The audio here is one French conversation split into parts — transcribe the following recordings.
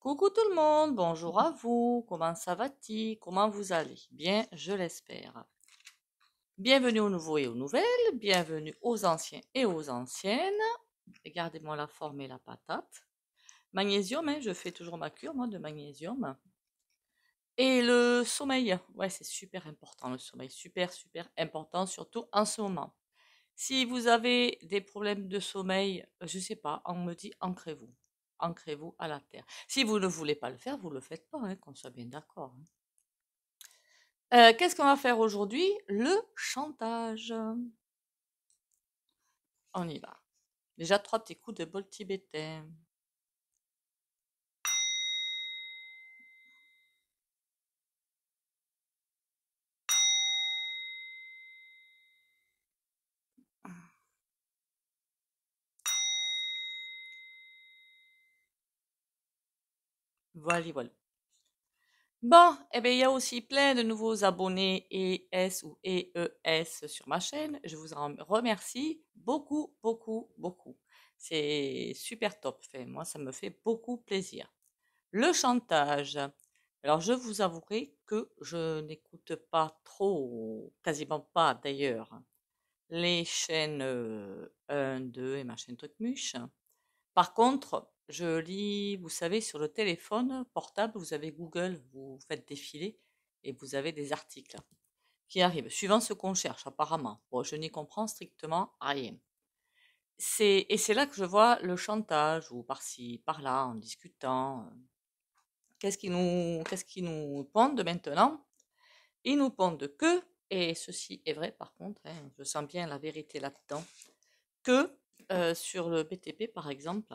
Coucou tout le monde, bonjour à vous, comment ça va-t-il? Comment vous allez? Bien, je l'espère. Bienvenue aux nouveaux et aux nouvelles, bienvenue aux anciens et aux anciennes. Regardez-moi la forme et la patate. Magnésium, hein, je fais toujours ma cure, moi, de magnésium. Et le sommeil, ouais, c'est super important, le sommeil, super, super important, surtout en ce moment. Si vous avez des problèmes de sommeil, je sais pas, on me dit ancrez-vous. Ancrez-vous à la terre. Si vous ne voulez pas le faire, vous le faites pas, hein, qu'on soit bien d'accord, hein. Qu'est-ce qu'on va faire aujourd'hui? Le chantage. On y va. Déjà, trois petits coups de bol tibétain. Voilà, voilà. Bon, eh bien, il y a aussi plein de nouveaux abonnés ES ou EES sur ma chaîne. Je vous en remercie beaucoup, beaucoup, beaucoup. C'est super top. Enfin, moi, ça me fait beaucoup plaisir. Le chantage. Alors, je vous avouerai que je n'écoute pas trop, quasiment pas d'ailleurs, les chaînes 1, 2 et machin truc muche. Par contre, je lis, vous savez, sur le téléphone portable, vous avez Google, vous faites défiler et vous avez des articles qui arrivent, suivant ce qu'on cherche apparemment. Bon, je n'y comprends strictement rien. Et c'est là que je vois le chantage, ou par-ci, par-là, en discutant. Qu'est-ce qu'ils nous pondent maintenant? Ils nous pondent que, et ceci est vrai par contre, hein, je sens bien la vérité là-dedans, que sur le BTP par exemple,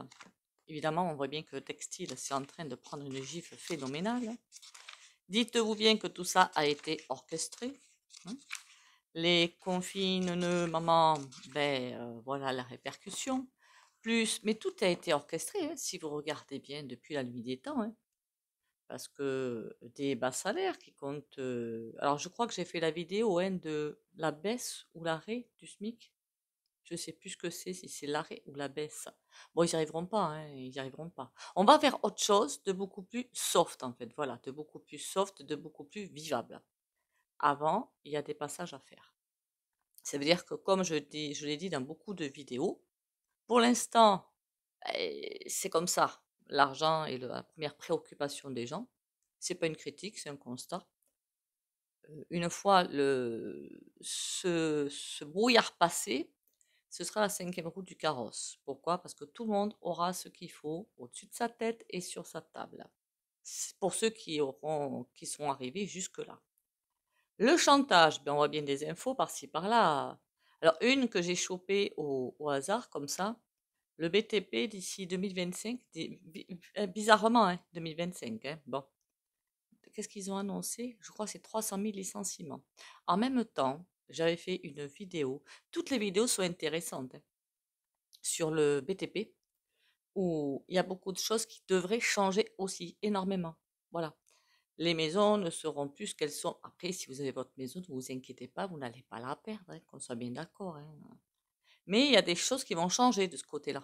évidemment on voit bien que le textile c'est en train de prendre une gifle phénoménale. Dites-vous bien que tout ça a été orchestré, hein. Les confines, maman, ben voilà la répercussion. Plus, mais tout a été orchestré, hein, si vous regardez bien depuis la nuit des temps, hein. Parce que des bas salaires qui comptent. Alors, je crois que j'ai fait la vidéo hein, de la baisse ou l'arrêt du SMIC. Je sais plus ce que c'est, si c'est l'arrêt ou la baisse. Bon, ils n'y arriveront pas, hein, ils n'y arriveront pas. On va vers autre chose de beaucoup plus soft, en fait. Voilà, de beaucoup plus soft, de beaucoup plus vivable. Avant, il y a des passages à faire. Ça veut dire que, comme je l'ai dit dans beaucoup de vidéos, pour l'instant, c'est comme ça. L'argent est la première préoccupation des gens. C'est pas une critique, c'est un constat. Une fois ce brouillard passé, ce sera la cinquième roue du carrosse. Pourquoi? Parce que tout le monde aura ce qu'il faut au-dessus de sa tête et sur sa table. Pour ceux qui sont arrivés jusque-là. Le chantage, ben on voit bien des infos par-ci par-là. Alors une que j'ai chopée au hasard comme ça, le BTP d'ici 2025, bizarrement, hein, 2025, hein, bon. Qu'est-ce qu'ils ont annoncé? Je crois que c'est 300 000 licenciements. En même temps, j'avais fait une vidéo. Toutes les vidéos sont intéressantes hein, sur le BTP, où il y a beaucoup de choses qui devraient changer aussi énormément. Voilà. Les maisons ne seront plus ce qu'elles sont. Après, si vous avez votre maison, ne vous inquiétez pas, vous n'allez pas la perdre, hein, qu'on soit bien d'accord, hein. Mais il y a des choses qui vont changer de ce côté-là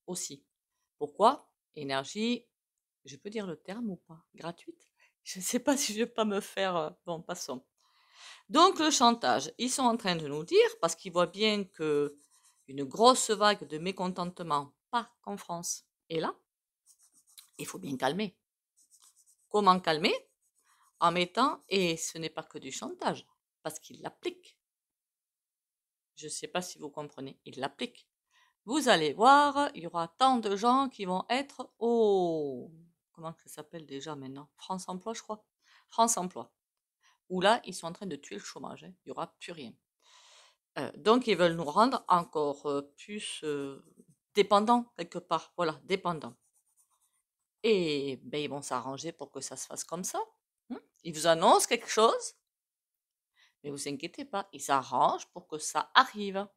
aussi. Pourquoi? Énergie, je peux dire le terme ou pas? Gratuite? Je ne sais pas si je vais pas me faire. Bon, passons. Donc, le chantage. Ils sont en train de nous dire, parce qu'ils voient bien que une grosse vague de mécontentement, pas qu'en France, est là. Il faut bien calmer. Comment calmer? En mettant, et ce n'est pas que du chantage, parce qu'ils l'appliquent. Je ne sais pas si vous comprenez, ils l'appliquent. Vous allez voir, il y aura tant de gens qui vont être au... Comment ça s'appelle déjà maintenant? France Emploi, je crois. France Emploi. Où là, ils sont en train de tuer le chômage, hein. Il n'y aura plus rien. Donc, ils veulent nous rendre encore plus dépendants, quelque part. Voilà, dépendants. Et ben, ils vont s'arranger pour que ça se fasse comme ça, hein. Ils vous annoncent quelque chose, mais vous inquiétez pas, ils s'arrangent pour que ça arrive.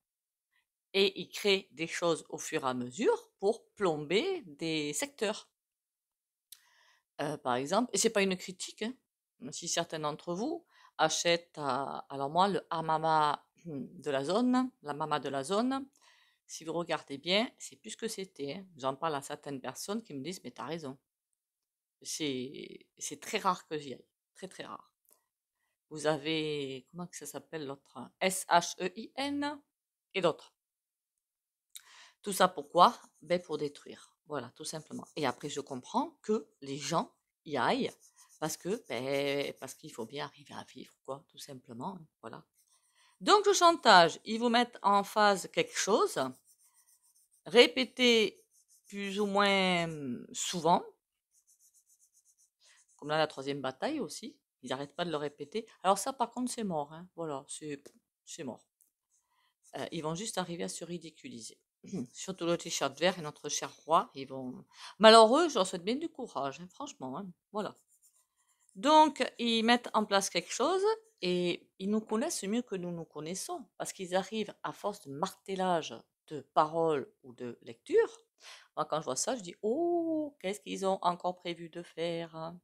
Et ils créent des choses au fur et à mesure pour plomber des secteurs. Par exemple, et c'est pas une critique, hein, si certains d'entre vous achètent, alors moi, le Hamama de la zone, la Mama de la zone, si vous regardez bien, c'est plus ce que c'était, hein. J'en parle à certaines personnes qui me disent, mais t'as raison. C'est très rare que j'y aille. Très, très rare. Vous avez, comment que ça s'appelle l'autre? SHEIN et d'autres. Tout ça pourquoi? Ben pour détruire. Voilà, tout simplement. Et après, je comprends que les gens y aillent parce qu'il faut bien arriver à vivre, quoi, tout simplement. Voilà. Donc, le chantage, ils vous mettent en phase quelque chose, répétez plus ou moins souvent, comme là, la troisième bataille aussi. Ils n'arrêtent pas de le répéter. Alors ça, par contre, c'est mort, hein. Voilà, c'est mort. Ils vont juste arriver à se ridiculiser. Surtout le t-shirt vert et notre cher roi, ils vont... Malheureux, je leur souhaite bien du courage, hein, franchement, hein. Voilà. Donc, ils mettent en place quelque chose et ils nous connaissent mieux que nous nous connaissons parce qu'ils arrivent à force de martelage de paroles ou de lecture. Moi, quand je vois ça, je dis, oh, qu'est-ce qu'ils ont encore prévu de faire?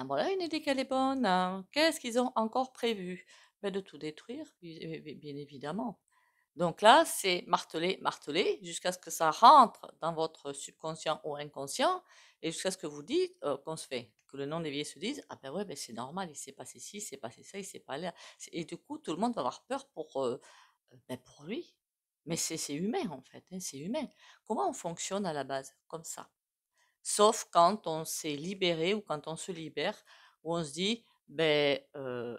Voilà une idée qu'elle est bonne, hein. Qu'est-ce qu'ils ont encore prévu? Ben, de tout détruire, bien évidemment. Donc là, c'est marteler, marteler, jusqu'à ce que ça rentre dans votre subconscient ou inconscient, et jusqu'à ce que vous dites, qu'on se fait, que le non-éveillé se dise, ah ben ouais, ben c'est normal, il s'est passé ci, il s'est passé ça, il s'est pas là. Et du coup, tout le monde va avoir peur ben pour lui. Mais c'est humain en fait, hein, c'est humain. Comment on fonctionne à la base? Comme ça. Sauf quand on s'est libéré ou quand on se libère, où on se dit, ben,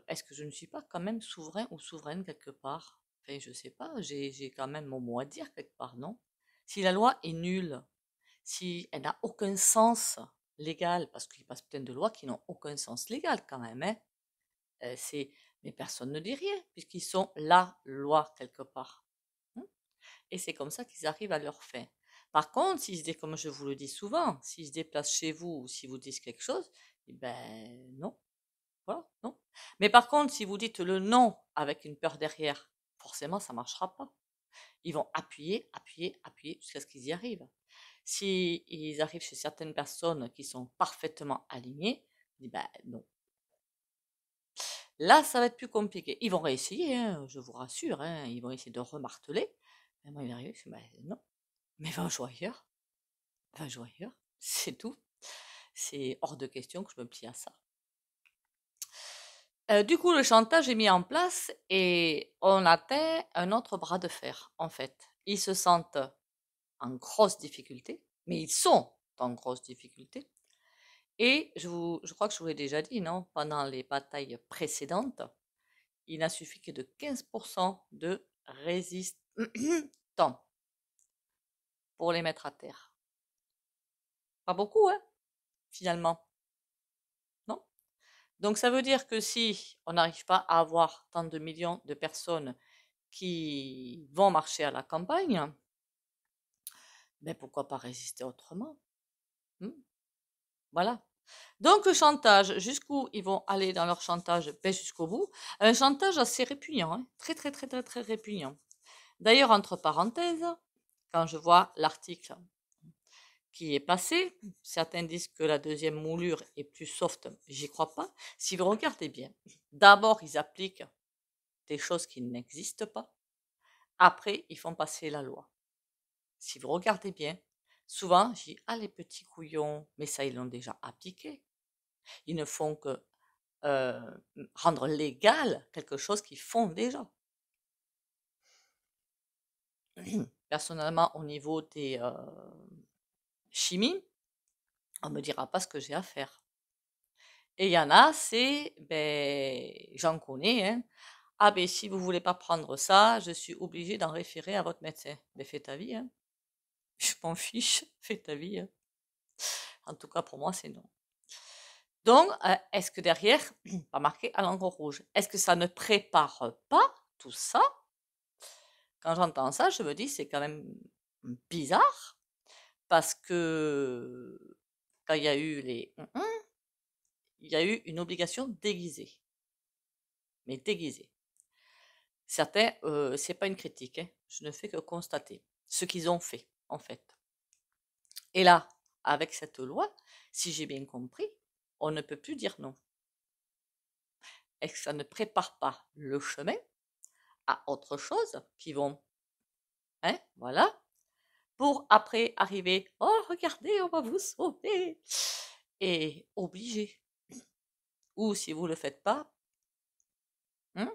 est-ce que je ne suis pas quand même souverain ou souveraine quelque part? Enfin, je sais pas, j'ai quand même mon mot à dire quelque part, non? Si la loi est nulle, si elle n'a aucun sens légal, parce qu'il passe plein de lois qui n'ont aucun sens légal quand même, hein, c'est, mais personne ne dit rien, puisqu'ils sont la loi quelque part. Hein. Et c'est comme ça qu'ils arrivent à leur fin. Par contre, comme je vous le dis souvent, s'ils se déplacent chez vous ou si vous disent quelque chose, eh ben non, voilà, non. Mais par contre, si vous dites le non avec une peur derrière, forcément, ça ne marchera pas. Ils vont appuyer, appuyer, appuyer jusqu'à ce qu'ils y arrivent. Si ils arrivent chez certaines personnes qui sont parfaitement alignées, ben non. Là, ça va être plus compliqué. Ils vont réessayer, hein, je vous rassure, hein, ils vont essayer de remarteler. Mais moi, il arrive, ben non. Mais va jouer ailleurs. Va jouer ailleurs. C'est tout. C'est hors de question que je me plie à ça. Du coup, le chantage est mis en place et on atteint un autre bras de fer, en fait. Ils se sentent en grosse difficulté, mais ils sont en grosse difficulté. Et je crois que je vous l'ai déjà dit, non? Pendant les batailles précédentes, il n'a suffi que de 15% de résistance pour les mettre à terre. Pas beaucoup, hein, finalement. Non? Donc ça veut dire que si on n'arrive pas à avoir tant de millions de personnes qui vont marcher à la campagne, ben pourquoi pas résister autrement? Hmm. Voilà. Donc le chantage, jusqu'où ils vont aller dans leur chantage? Ben jusqu'au bout. Un chantage assez répugnant, hein. Très très très très très répugnant. D'ailleurs, entre parenthèses, quand je vois l'article qui est passé, certains disent que la deuxième moulure est plus soft, j'y crois pas. Si vous regardez bien, d'abord ils appliquent des choses qui n'existent pas. Après, ils font passer la loi. Si vous regardez bien, souvent, je dis, ah, les petits couillons, mais ça, ils l'ont déjà appliqué. Ils ne font que euh, rendre légal quelque chose qu'ils font déjà. Personnellement, au niveau des chimies, on me dira pas ce que j'ai à faire. Et il y en a, c'est, ben, j'en connais, hein. Ah ben si vous voulez pas prendre ça, je suis obligée d'en référer à votre médecin. Mais fais ta vie, hein. Je m'en fiche, fais ta vie, hein. En tout cas, pour moi, c'est non. Donc, est-ce que derrière, pas marqué à l'encre rouge, est-ce que ça ne prépare pas tout ça? Quand j'entends ça, je me dis, c'est quand même bizarre, parce que quand il y a eu il y a eu une obligation déguisée, mais déguisée. Certains, c'est pas une critique, hein, je ne fais que constater ce qu'ils ont fait, en fait. Et là, avec cette loi, si j'ai bien compris, on ne peut plus dire non. Est-ce que ça ne prépare pas le chemin à autre chose qui vont, hein, voilà, pour après arriver, oh regardez, on va vous sauver, et obligé. Ou si vous le faites pas, hein.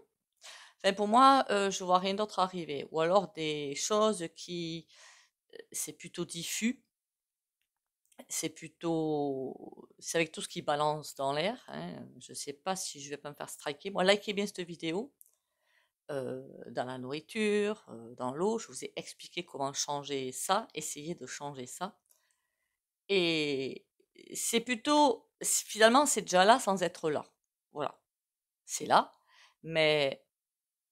Enfin, pour moi, je vois rien d'autre arriver. Ou alors des choses qui, c'est plutôt diffus, c'est avec tout ce qui balance dans l'air, hein. Je sais pas si je vais pas me faire striker. Moi, likez bien cette vidéo. Dans la nourriture, dans l'eau, je vous ai expliqué comment changer ça, essayer de changer ça. Et c'est plutôt, finalement, c'est déjà là sans être là. Voilà, c'est là, mais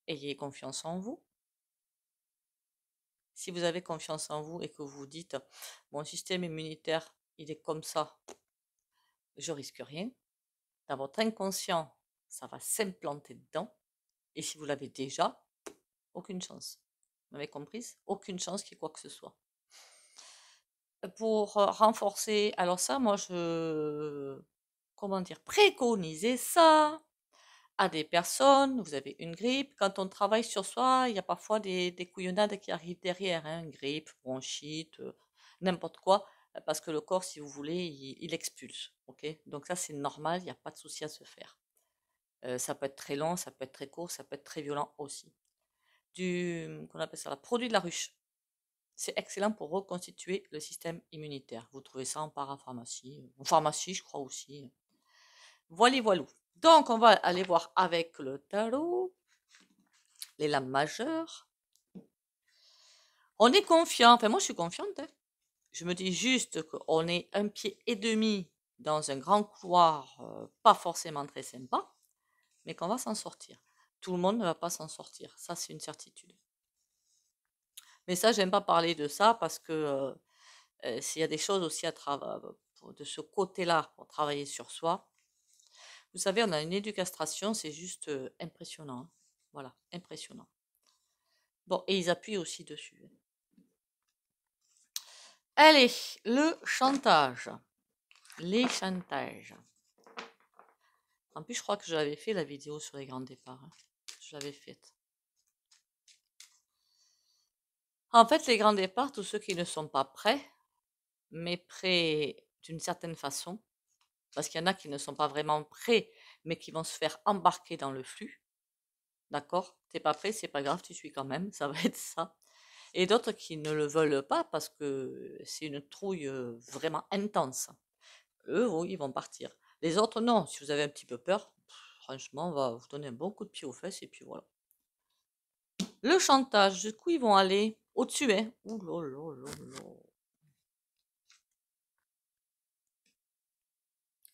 ayez confiance en vous. Si vous avez confiance en vous et que vous dites, mon système immunitaire, il est comme ça, je risque rien. Dans votre inconscient, ça va s'implanter dedans. Et si vous l'avez déjà, aucune chance. Vous m'avez comprise? Aucune chance qu'il y ait quoi que ce soit. Pour renforcer, alors ça, moi, comment dire, préconiser ça à des personnes, vous avez une grippe, quand on travaille sur soi, il y a parfois des couillonnades qui arrivent derrière, hein, grippe, bronchite, n'importe quoi, parce que le corps, si vous voulez, il expulse, ok? Donc ça, c'est normal, il n'y a pas de souci à se faire. Ça peut être très long, ça peut être très court, ça peut être très violent aussi. Qu'on appelle ça, le produit de la ruche. C'est excellent pour reconstituer le système immunitaire. Vous trouvez ça en parapharmacie, en pharmacie, je crois aussi. Voilà, voilà. Donc, on va aller voir avec le tarot les lames majeures. On est confiant. Enfin, moi, je suis confiante, hein. Je me dis juste qu'on est un pied et demi dans un grand couloir, pas forcément très sympa, mais qu'on va s'en sortir. Tout le monde ne va pas s'en sortir. Ça, c'est une certitude. Mais ça, j'aime pas parler de ça parce que s'il y a des choses aussi à travailler de ce côté-là pour travailler sur soi. Vous savez, on a une éducastration, c'est juste impressionnant, hein. Voilà, impressionnant. Bon, et ils appuient aussi dessus. Allez, le chantage. Les chantages. En plus, je crois que je l'avais fait la vidéo sur les grands départs, hein. Je l'avais faite. En fait, les grands départs, tous ceux qui ne sont pas prêts, mais prêts d'une certaine façon, parce qu'il y en a qui ne sont pas vraiment prêts, mais qui vont se faire embarquer dans le flux. D'accord? T'es pas prêt, c'est pas grave, tu suis quand même, ça va être ça. Et d'autres qui ne le veulent pas parce que c'est une trouille vraiment intense. Eux, oui, ils vont partir. Les autres, non. Si vous avez un petit peu peur, franchement, on va vous donner un bon coup de pied aux fesses et puis voilà. Le chantage, du coup, ils vont aller au-dessus, hein. Ouh là là là là.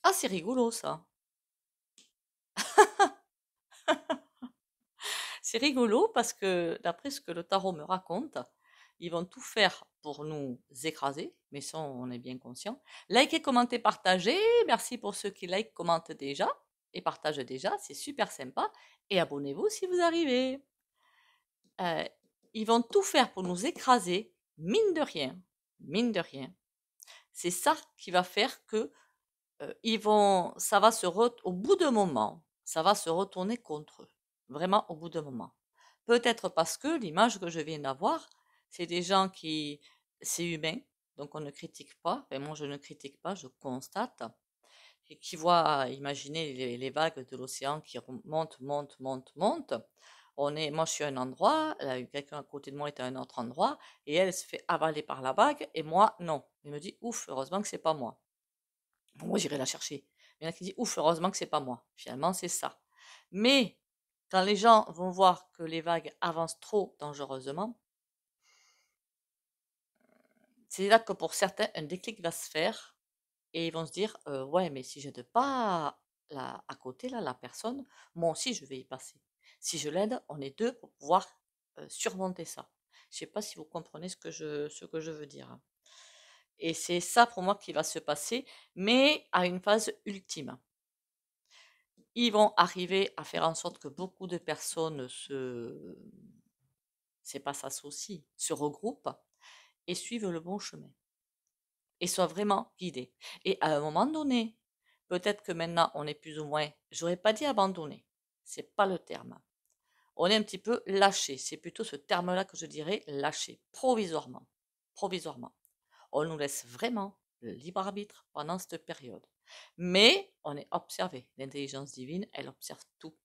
Ah, c'est rigolo ça. C'est rigolo parce que d'après ce que le tarot me raconte, ils vont tout faire pour nous écraser, mais ça on est bien conscient. Likez, commentez, partagez. Merci pour ceux qui like, commentent déjà et partagent déjà, c'est super sympa. Et abonnez-vous si vous arrivez. Euh, ils vont tout faire pour nous écraser, mine de rien, mine de rien. C'est ça qui va faire que ça va au bout d'un moment, ça va se retourner contre eux. Vraiment au bout d'un moment. Peut-être parce que l'image que je viens d'avoir, c'est des gens c'est humain, donc on ne critique pas. Ben moi, je ne critique pas, je constate. Et qui voient, imaginez les vagues de l'océan qui montent, montent, montent, montent. Moi, je suis à un endroit, quelqu'un à côté de moi est à un autre endroit, et elle se fait avaler par la vague, et moi, non. Elle me dit, ouf, heureusement que c'est pas moi. Bon, moi, j'irai la chercher. Il y en a qui disent, ouf, heureusement que c'est pas moi. Finalement, c'est ça. Mais quand les gens vont voir que les vagues avancent trop dangereusement, c'est là que pour certains, un déclic va se faire et ils vont se dire, ouais, mais si j'aide pas à côté, là, la personne, moi aussi, je vais y passer. Si je l'aide, on est deux pour pouvoir surmonter ça. Je sais pas si vous comprenez ce que je veux dire, hein. Et c'est ça pour moi qui va se passer, mais à une phase ultime. Ils vont arriver à faire en sorte que beaucoup de personnes c'est pas s'associent, se regroupent et suivent le bon chemin et soient vraiment guidés. Et à un moment donné, peut-être que maintenant on est plus ou moins, j'aurais pas dit abandonné, c'est pas le terme. On est un petit peu lâché, c'est plutôt ce terme-là que je dirais lâché, provisoirement. provisoirement. On nous laisse vraiment le libre arbitre pendant cette période. Mais on est observé. L'intelligence divine, elle observe tout.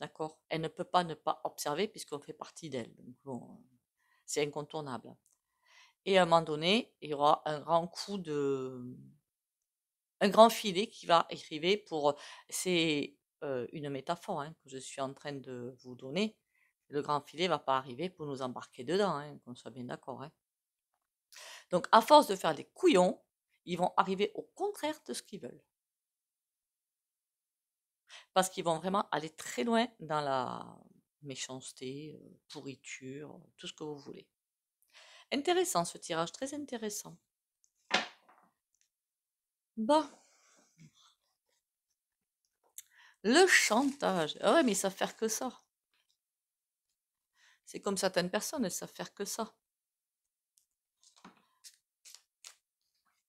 D'accord? Elle ne peut pas ne pas observer puisqu'on fait partie d'elle. Donc bon, c'est incontournable. Et à un moment donné, il y aura un grand filet qui va arriver pour. C'est une métaphore hein, que je suis en train de vous donner. Le grand filet ne va pas arriver pour nous embarquer dedans, hein, qu'on soit bien d'accord. Hein. Donc, à force de faire des couillons, ils vont arriver au contraire de ce qu'ils veulent. Parce qu'ils vont vraiment aller très loin dans la méchanceté, pourriture, tout ce que vous voulez. Intéressant ce tirage, très intéressant. Bah, le chantage. Ah ouais, mais ils savent faire que ça. C'est comme certaines personnes, elles savent faire que ça.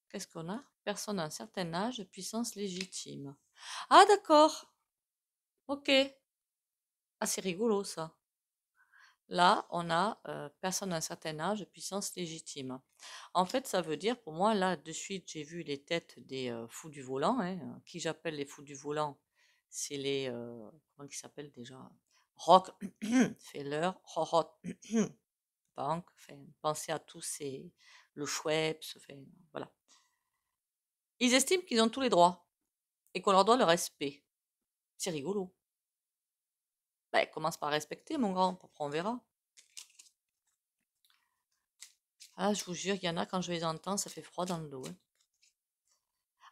Qu'est-ce qu'on a? Personne d'un certain âge, puissance légitime. Ah d'accord, ok. Ah c'est rigolo ça. Là, on a personne d'un certain âge, puissance légitime. En fait, ça veut dire, pour moi, là, de suite, j'ai vu les têtes des fous du volant, hein, qui j'appelle les fous du volant. C'est les, comment ils s'appellent déjà? Rock, Feller, Rorot, Bank, enfin, pensez à tous ces, le Schweppes, enfin, voilà. Ils estiment qu'ils ont tous les droits et qu'on leur doit le respect. C'est rigolo. Ben, commence par respecter, mon grand, après on verra. Ah, je vous jure, il y en a, quand je les entends, ça fait froid dans le dos. Hein.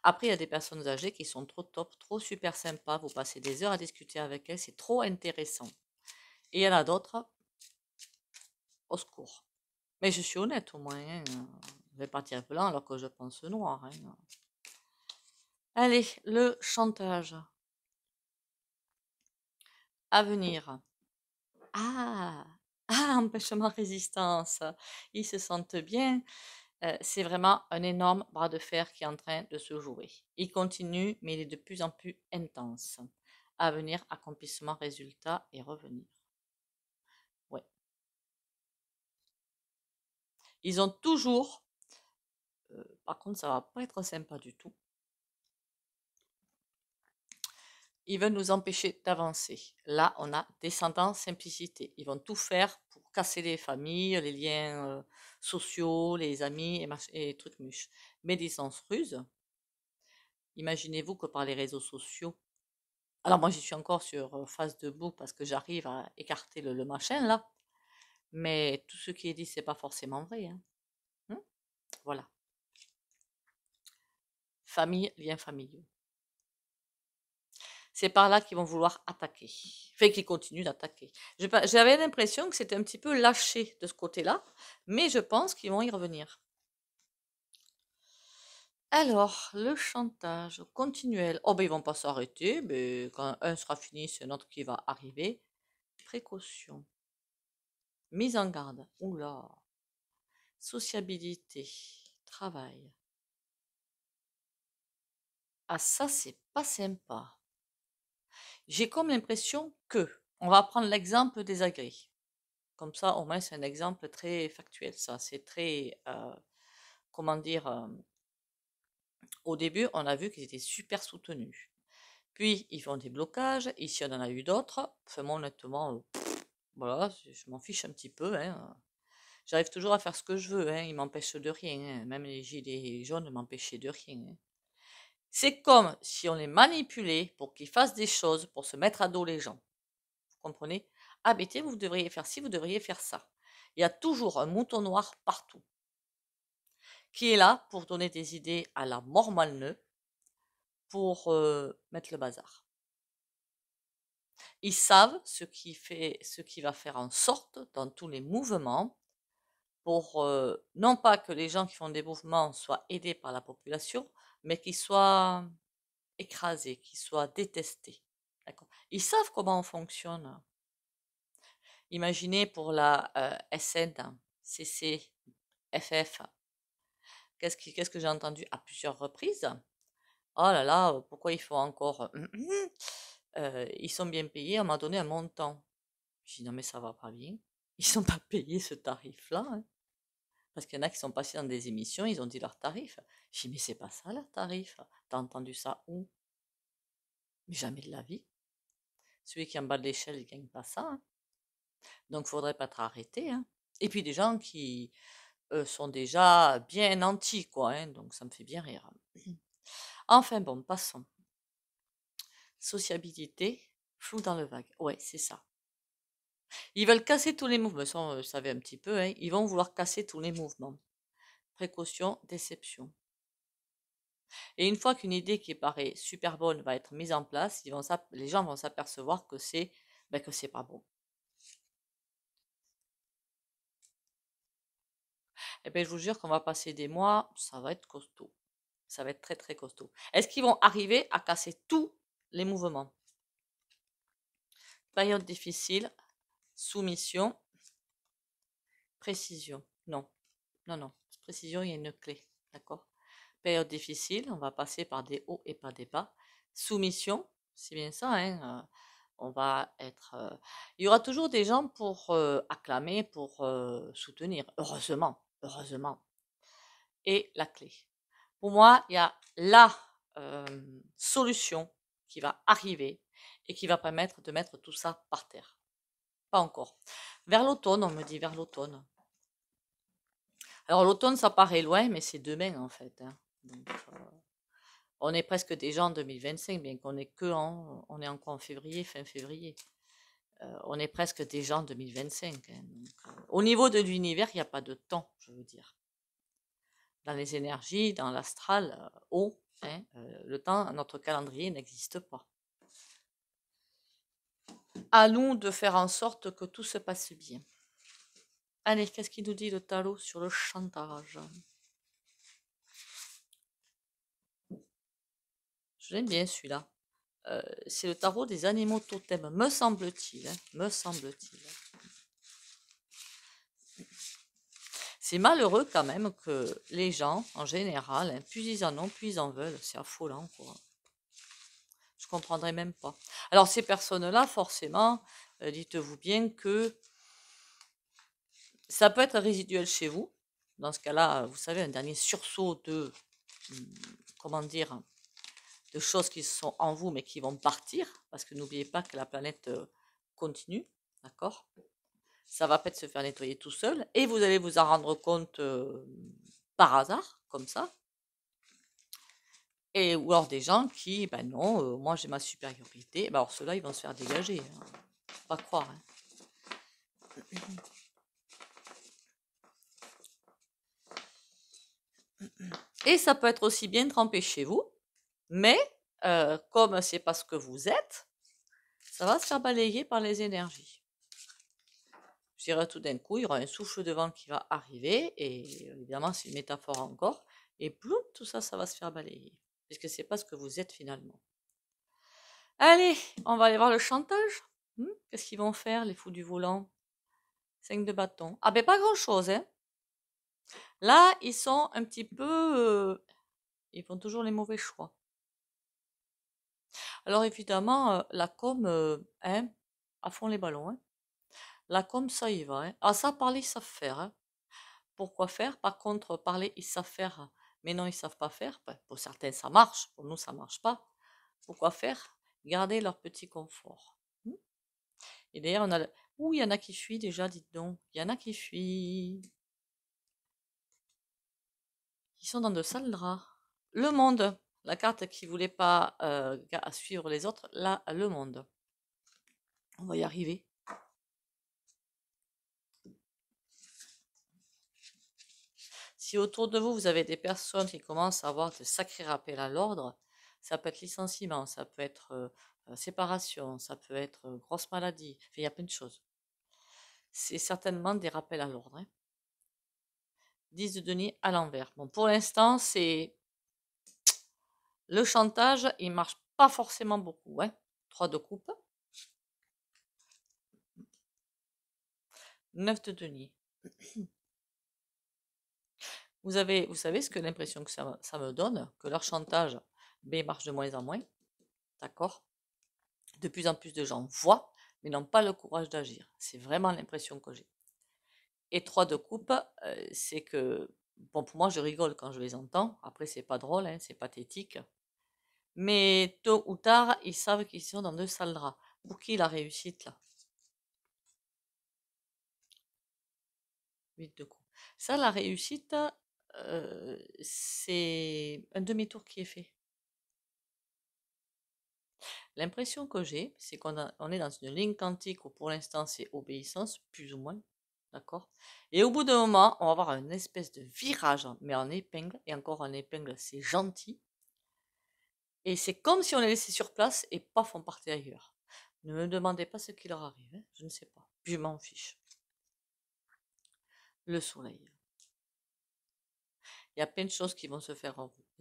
Après, il y a des personnes âgées qui sont trop top, trop super sympas. Vous passez des heures à discuter avec elles, c'est trop intéressant. Et il y en a d'autres, au secours. Mais je suis honnête au moins. Hein. Je vais partir blanc alors que je pense noir. Hein. Allez, le chantage. À venir. Ah, ah, empêchement résistance. Ils se sentent bien. C'est vraiment un énorme bras de fer qui est en train de se jouer. Il continue, mais il est de plus en plus intense. À venir, accomplissement, résultat et revenir. Ouais. Ils ont toujours, par contre, ça va pas être sympa du tout. Ils veulent nous empêcher d'avancer. Là, on a descendant simplicité. Ils vont tout faire pour casser les familles, les liens sociaux, les amis et trucs muches. Médisance ruse. Imaginez-vous que par les réseaux sociaux, alors moi j'y suis encore sur phase de book parce que j'arrive à écarter le machin là, mais tout ce qui est dit c'est pas forcément vrai. Hein. Voilà. Famille, liens familiaux. C'est par là qu'ils vont vouloir attaquer. Fait qu'ils continuent d'attaquer. J'avais l'impression que c'était un petit peu lâché de ce côté-là, mais je pense qu'ils vont y revenir. Alors, le chantage continuel. Oh ben ils vont pas s'arrêter, mais quand un sera fini, c'est un autre qui va arriver. Précaution. Mise en garde. Oula. Sociabilité. Travail. Ah ça, c'est pas sympa. J'ai comme l'impression que, on va prendre l'exemple des agrès. Comme ça, au moins, c'est un exemple très factuel, ça. C'est très, comment dire, au début, on a vu qu'ils étaient super soutenus. Puis, ils font des blocages. Ici, on en a eu d'autres. Enfin, moi, honnêtement, voilà, je m'en fiche un petit peu. Hein. J'arrive toujours à faire ce que je veux. Hein. Ils m'empêchent de rien. Hein. Même les gilets jaunes ne m'empêchaient de rien. Hein. C'est comme si on les manipulait pour qu'ils fassent des choses pour se mettre à dos les gens. Vous comprenez? Ah, ben tiens, vous devriez faire ci, vous devriez faire ça. Il y a toujours un mouton noir partout qui est là pour donner des idées à la mort malneux pour mettre le bazar. Ils savent ce qui va faire en sorte dans tous les mouvements pour non pas que les gens qui font des mouvements soient aidés par la population, mais qu'ils soient écrasés, qu'ils soient détestés. D'accord. Ils savent comment on fonctionne. Imaginez pour la SN, CC, FF. Qu'est-ce que j'ai entendu à plusieurs reprises? Oh là là, pourquoi il faut encore ils sont bien payés, on m'a donné un montant. Je dis non mais ça va pas bien. Ils sont pas payés ce tarif-là. Hein. Parce qu'il y en a qui sont passés dans des émissions, ils ont dit leur tarif. Je dis, mais c'est pas ça leur tarif. T'as entendu ça où? Mais jamais de la vie. Celui qui est en bas de l'échelle, il gagne pas ça, hein. Donc, il faudrait pas être arrêté, hein. Et puis, des gens qui sont déjà bien nantis, quoi, hein. Donc, ça me fait bien rire. Enfin, bon, passons. Sociabilité, flou dans le vague. Ouais, c'est ça. Ils veulent casser tous les mouvements. Ça, vous savez un petit peu, hein. Ils vont vouloir casser tous les mouvements. Précaution, déception. Et une fois qu'une idée qui paraît super bonne va être mise en place, les gens vont s'apercevoir que c'est pas bon. Et bien, je vous jure qu'on va passer des mois, ça va être costaud. Ça va être très très costaud. Est-ce qu'ils vont arriver à casser tous les mouvements? Période difficile, soumission, précision. Non, non, non. Précision, il y a une clé. D'accord? Période difficile, on va passer par des hauts et pas des bas. Soumission, c'est bien ça, hein. On va être. Il y aura toujours des gens pour acclamer, pour soutenir. Heureusement, heureusement. Et la clé. Pour moi, il y a la solution qui va arriver et qui va permettre de mettre tout ça par terre. Pas encore. Vers l'automne, on me dit vers l'automne. Alors l'automne, ça paraît loin, mais c'est demain en fait, hein. Donc, on est presque déjà en 2025, bien qu'on est on est encore en février, fin février. On est presque déjà en 2025, hein. Donc, au niveau de l'univers, il n'y a pas de temps, je veux dire. Dans les énergies, dans l'astral, haut, hein, le temps, notre calendrier n'existe pas. À nous de faire en sorte que tout se passe bien. Allez, qu'est-ce qu'il nous dit le tarot sur le chantage? Je l'aime bien celui-là. C'est le tarot des animaux totems, me semble-t-il, hein, me semble-t-il. C'est malheureux quand même que les gens, en général, hein, plus ils en ont, plus ils en veulent. C'est affolant, quoi. Je comprendrais même pas. Alors ces personnes-là, forcément, dites-vous bien que ça peut être résiduel chez vous. Dans ce cas-là, vous savez, un dernier sursaut de, comment dire, de choses qui sont en vous mais qui vont partir, parce que n'oubliez pas que la planète continue, d'accord? Ça va peut-être se faire nettoyer tout seul, et vous allez vous en rendre compte par hasard, comme ça. Et, ou alors des gens qui, ben non, moi j'ai ma supériorité, ben alors ceux-là ils vont se faire dégager, hein. Faut pas croire, hein. Et ça peut être aussi bien trempé chez vous, mais comme c'est pas ce que vous êtes, ça va se faire balayer par les énergies. Je dirais tout d'un coup, il y aura un souffle de vent qui va arriver, et évidemment c'est une métaphore encore, et ploum, tout ça, ça va se faire balayer, puisque c'est pas ce que vous êtes finalement. Allez, on va aller voir le chantage. Qu'est-ce qu'ils vont faire, les fous du volant? 5 de bâton. Ah ben pas grand-chose, hein. Là, ils sont un petit peu... ils font toujours les mauvais choix. Alors évidemment, la com, hein, à fond les ballons, hein. La com, ça y va, hein. Ah ça, parler, ils savent faire, hein. Pourquoi faire? Par contre, parler, ils savent faire, mais non, ils savent pas faire. Ben, pour certains, ça marche. Pour nous, ça marche pas. Pourquoi faire? Garder leur petit confort. Et d'ailleurs, on a... Ouh, il y en a qui fuient déjà, dites donc. Il y en a qui fuient. Ils sont dans de sales draps. Le monde. La carte qui voulait pas suivre les autres. Là, le monde. On va y arriver. Si autour de vous, vous avez des personnes qui commencent à avoir de sacrés rappels à l'ordre, ça peut être licenciement, ça peut être séparation, ça peut être grosse maladie. Enfin, il y a plein de choses. C'est certainement des rappels à l'ordre, hein. 10 de denier à l'envers. Bon, pour l'instant, c'est le chantage, il marche pas forcément beaucoup, hein. 3 de coupe. 9 de denier. Vous savez ce que l'impression que ça me donne, que leur chantage marche de moins en moins, d'accord? De plus en plus de gens voient, mais n'ont pas le courage d'agir. C'est vraiment l'impression que j'ai. Et 3 de coupe, c'est que, bon, pour moi, je rigole quand je les entends. Après, c'est pas drôle, hein, c'est pathétique. Mais tôt ou tard, ils savent qu'ils sont dans de sales draps. Pour qui la réussite, là? 8 de coupe. Ça, la réussite, c'est un demi-tour qui est fait. L'impression que j'ai, c'est on est dans une ligne quantique où pour l'instant c'est obéissance, plus ou moins, d'accord? Et au bout d'un moment, on va avoir une espèce de virage, mais en épingle, et encore en épingle, c'est gentil. Et c'est comme si on les laissait sur place et paf, on partait ailleurs. Ne me demandez pas ce qui leur arrive, hein, je ne sais pas. Je m'en fiche. Le soleil. Il y a plein de choses qui vont se faire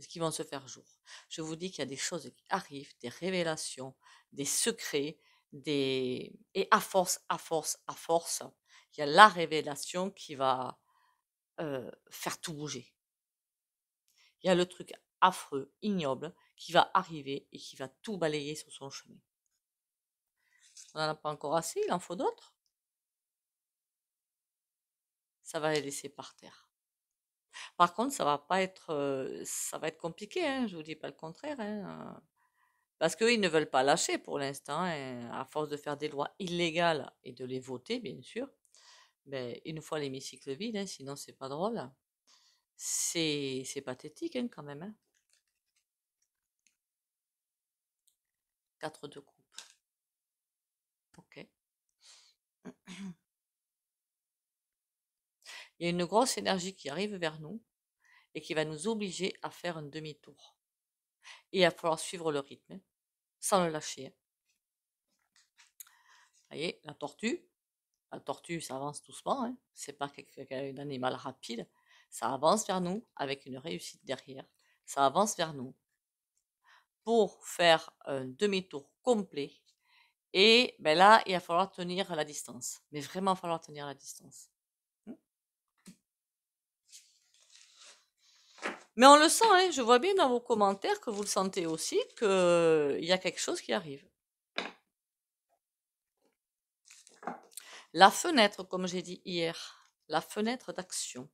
qui vont se faire jour. Je vous dis qu'il y a des choses qui arrivent, des révélations, des secrets, et à force, il y a la révélation qui va faire tout bouger. Il y a le truc affreux, ignoble, qui va arriver et qui va tout balayer sur son chemin. On n'en a pas encore assez, il en faut d'autres. Ça va les laisser par terre. Par contre, ça va pas être, ça va être compliqué, hein, je vous dis pas le contraire, hein. Parce qu'ils ne veulent pas lâcher pour l'instant, hein, à force de faire des lois illégales et de les voter, bien sûr. Ben, une fois l'hémicycle vide, hein, sinon c'est pas drôle. C'est pathétique, hein, quand même, hein. 4 de coupe. Ok. Il y a une grosse énergie qui arrive vers nous et qui va nous obliger à faire un demi-tour. Et il va falloir suivre le rythme, hein, sans le lâcher, hein. Vous voyez, la tortue, ça avance doucement, hein. C'est pas un animal rapide. Ça avance vers nous avec une réussite derrière. Ça avance vers nous pour faire un demi-tour complet. Et ben là, il va falloir tenir la distance. Mais vraiment, il va falloir tenir la distance. Mais on le sent, hein, je vois bien dans vos commentaires que vous le sentez aussi, qu'il y a quelque chose qui arrive. La fenêtre, comme j'ai dit hier, la fenêtre d'action,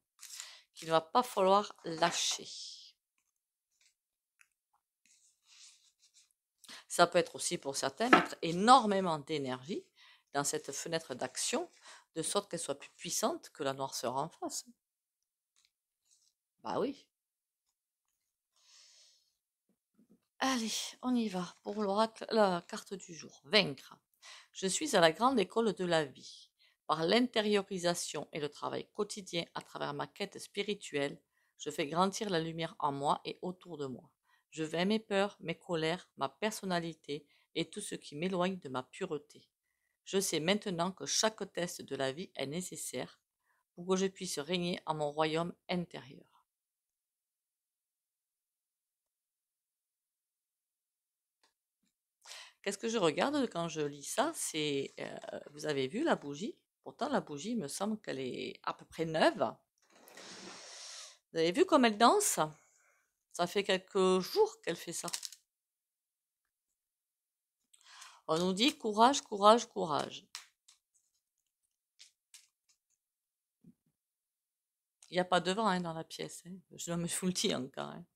qu'il ne va pas falloir lâcher. Ça peut être aussi pour certains mettre énormément d'énergie dans cette fenêtre d'action, de sorte qu'elle soit plus puissante que la noirceur en face. Bah oui. Allez, on y va pour l'oracle, la carte du jour. Vaincre. Je suis à la grande école de la vie. Par l'intériorisation et le travail quotidien à travers ma quête spirituelle, je fais grandir la lumière en moi et autour de moi. Je vainc mes peurs, mes colères, ma personnalité et tout ce qui m'éloigne de ma pureté. Je sais maintenant que chaque test de la vie est nécessaire pour que je puisse régner en mon royaume intérieur. Qu'est-ce que je regarde quand je lis ça? C'est, vous avez vu la bougie? Pourtant, la bougie, il me semble qu'elle est à peu près neuve. Vous avez vu comme elle danse? Ça fait quelques jours qu'elle fait ça. On nous dit courage, courage, courage. Il n'y a pas de vent, hein, dans la pièce, hein. Je me vous le dis encore, hein.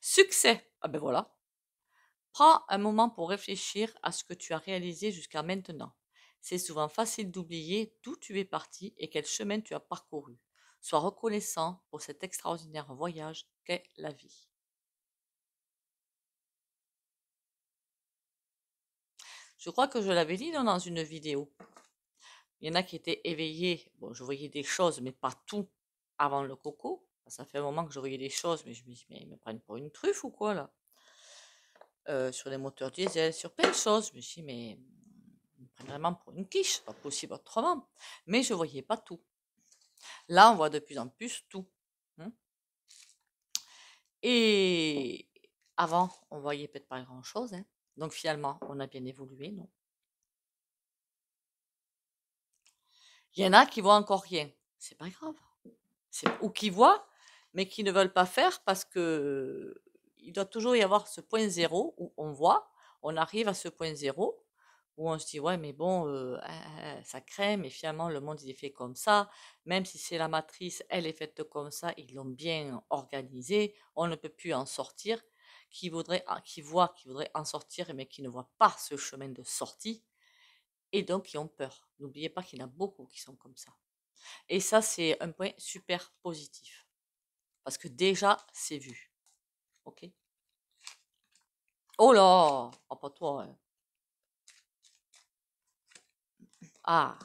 Succès! Ah ben voilà. Prends un moment pour réfléchir à ce que tu as réalisé jusqu'à maintenant. C'est souvent facile d'oublier d'où tu es parti et quel chemin tu as parcouru. Sois reconnaissant pour cet extraordinaire voyage qu'est la vie. Je crois que je l'avais dit dans une vidéo. Il y en a qui étaient éveillés. Bon, je voyais des choses, mais pas tout avant le coco. Ça fait un moment que je voyais des choses, mais je me dis, mais ils me prennent pour une truffe ou quoi là? Sur les moteurs diesel, sur plein de choses. Je me suis dit, mais ils me prennent vraiment pour une quiche, c'est pas possible autrement. Mais je voyais pas tout. Là, on voit de plus en plus tout, hein. Et avant, on voyait peut-être pas grand-chose, hein. Donc finalement, on a bien évolué, non? Il y en a qui voient encore rien. C'est pas grave. Ou qui voient, mais qui ne veulent pas faire parce que il doit toujours y avoir ce point zéro où on voit, on arrive à ce point zéro où on se dit, ouais, mais bon, ça craint, mais finalement, le monde, il est fait comme ça. Même si c'est la matrice, elle est faite comme ça, ils l'ont bien organisée, on ne peut plus en sortir. Qui voudrait en sortir, mais qui ne voient pas ce chemin de sortie, et donc qui ont peur. N'oubliez pas qu'il y en a beaucoup qui sont comme ça. Et ça, c'est un point super positif. Parce que déjà, c'est vu. Ok? Oh là! Oh, pas toi, hein. Ah!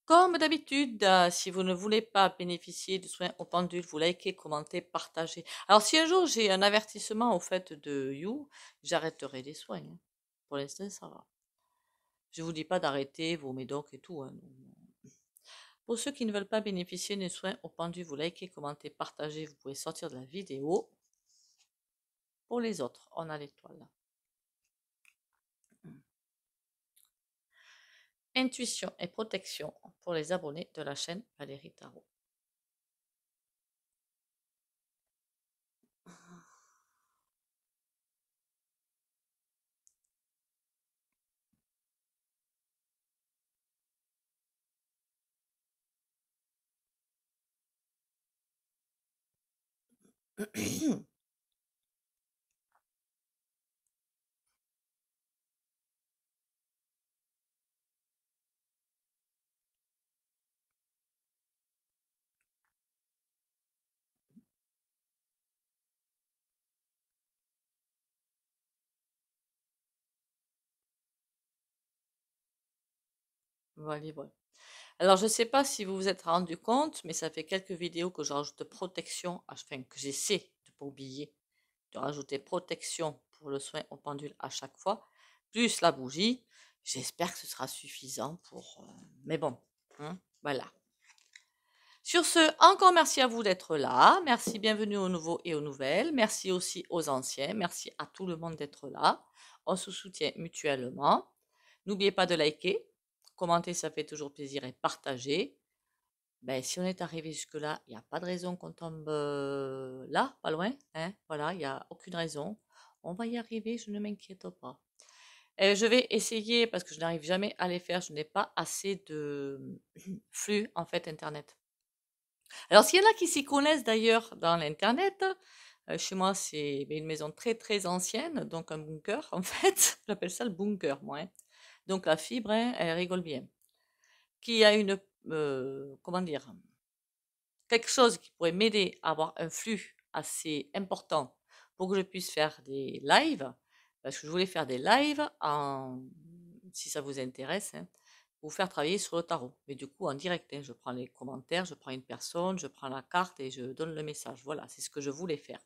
Comme d'habitude, si vous ne voulez pas bénéficier de soins au pendule, vous likez, commentez, partagez. Alors, si un jour j'ai un avertissement au fait de You, j'arrêterai les soins, hein. Pour l'instant, ça va. Je vous dis pas d'arrêter vos médocs et tout, hein, non. Pour ceux qui ne veulent pas bénéficier des soins au pendule, vous likez, commentez, partagez. Vous pouvez sortir de la vidéo. Pour les autres, on a l'étoile. Intuition et protection pour les abonnés de la chaîne Valérie Tarot. Voilà, voilà. Alors, je ne sais pas si vous vous êtes rendu compte, mais ça fait quelques vidéos que je rajoute protection, enfin que j'essaie de ne pas oublier de rajouter protection pour le soin au pendule à chaque fois, plus la bougie. J'espère que ce sera suffisant pour... mais bon, hein, voilà. Sur ce, encore merci à vous d'être là. Merci, bienvenue aux nouveaux et aux nouvelles. Merci aussi aux anciens. Merci à tout le monde d'être là. On se soutient mutuellement. N'oubliez pas de liker, commenter, ça fait toujours plaisir, et partager. Ben, si on est arrivé jusque-là, il n'y a pas de raison qu'on tombe là, pas loin, hein. Voilà, il n'y a aucune raison. On va y arriver, je ne m'inquiète pas. Je vais essayer, parce que je n'arrive jamais à les faire, je n'ai pas assez de flux, en fait, Internet. Alors, s'il y en a qui s'y connaissent d'ailleurs dans l'Internet, chez moi, c'est une maison très très ancienne, donc un bunker, en fait. J'appelle ça le bunker, moi, hein. Donc, la fibre, hein, elle rigole bien. Qui a une, comment dire, quelque chose qui pourrait m'aider à avoir un flux assez important pour que je puisse faire des lives, parce que je voulais faire des lives si ça vous intéresse, hein, vous faire travailler sur le tarot. Mais du coup, en direct, hein, je prends les commentaires, je prends une personne, je prends la carte et je donne le message. Voilà, c'est ce que je voulais faire.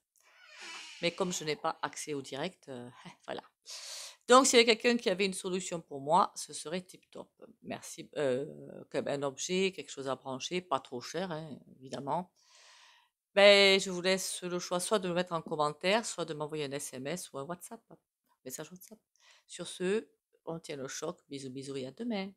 Mais comme je n'ai pas accès au direct, voilà. Donc, s'il y avait quelqu'un qui avait une solution pour moi, ce serait tip top. Merci. Un objet, quelque chose à brancher, pas trop cher, hein, évidemment. Ben, je vous laisse le choix soit de le mettre en commentaire, soit de m'envoyer un SMS ou un WhatsApp, message WhatsApp. Sur ce, on tient le choc. Bisous, bisous et à demain.